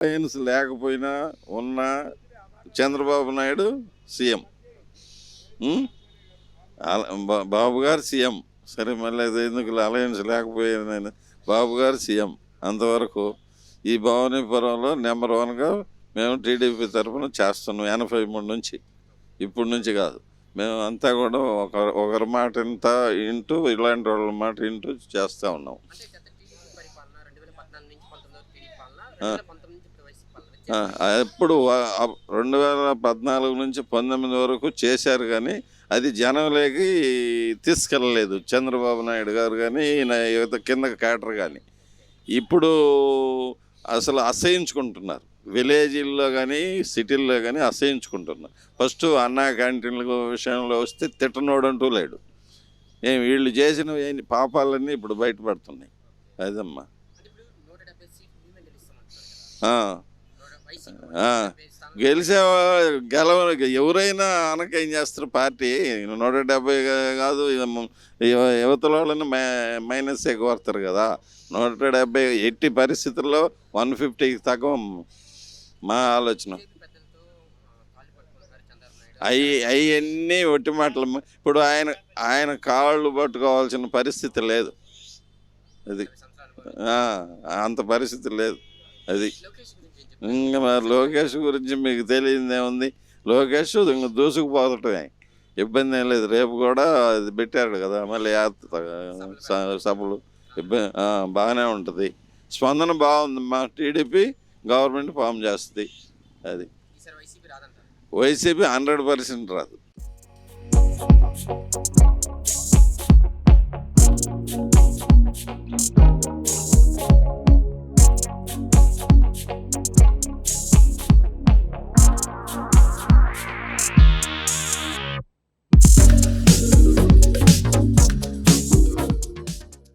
Alliance లేకపోయినా ఉన్న Chandrababu Naidu CM. ఉం? బాబు గారు సీఎం. సరే, మళ్ళీ అది ఎందుకు అలయన్స్ లేకపోయినా బాబు గారు సీఎం. అంతవరకు ఈ భవానీపురంలో నెంబర్ 1గా మేము టీడీపీ తరఫున చేస్తున్నాం 83 నుంచి. ఇప్పటి నుంచి కాదు. మేము అంతా కూడా ఒకరి మాట ఇంటూ ఇలాంటి వాళ్ళ మాట ఇంటూ చేస్తూ ఉన్నాం. ఎప్పుడు 2014 నుంచి 19 వరకు చేశారు, కానీ అది జనంలోకి తీసుకెళ్ళలేదు చంద్రబాబు నాయుడు గారు కానీ కింద క్యాడర్ కానీ. ఇప్పుడు అసలు అసహించుకుంటున్నారు, విలేజ్ల్లో కానీ సిటీల్లో కానీ అసహించుకుంటున్నారు. ఫస్ట్ అన్నా క్యాంటీన్ల విషయంలో వస్తే తిట్టనోడంటూ లేడు. వీళ్ళు చేసిన పాపాలన్నీ ఇప్పుడు బయటపడుతున్నాయి. అదమ్మా. ఎవరైనా అనకేం చేస్తారు పార్టీ. 170 కాదు, యువతల వాళ్ళని మైనస్ కోరుతారు కదా. 170 ఎట్టి పరిస్థితుల్లో 150కి తగ్గం మా ఆలోచన. అవన్నీ ఒట్టి మాటలు. ఇప్పుడు ఆయన కాళ్ళు పట్టుకోవాల్సిన పరిస్థితి లేదు. అది అంత పరిస్థితి లేదు. అది ఇంకా మరి లోకేష్ గురించి మీకు తెలియదేముంది. లోకేష్ ఇంక దూసుకుపోతటమే, ఇబ్బంది ఏం లేదు. రేపు కూడా అది పెట్టాడు కదా మళ్ళీ సభలు. బాగానే ఉంటుంది, స్పందన బాగుంది. మా టీడీపీ గవర్నమెంట్ ఫామ్ చేస్తుంది. అది వైసీపీ 100% రాదు.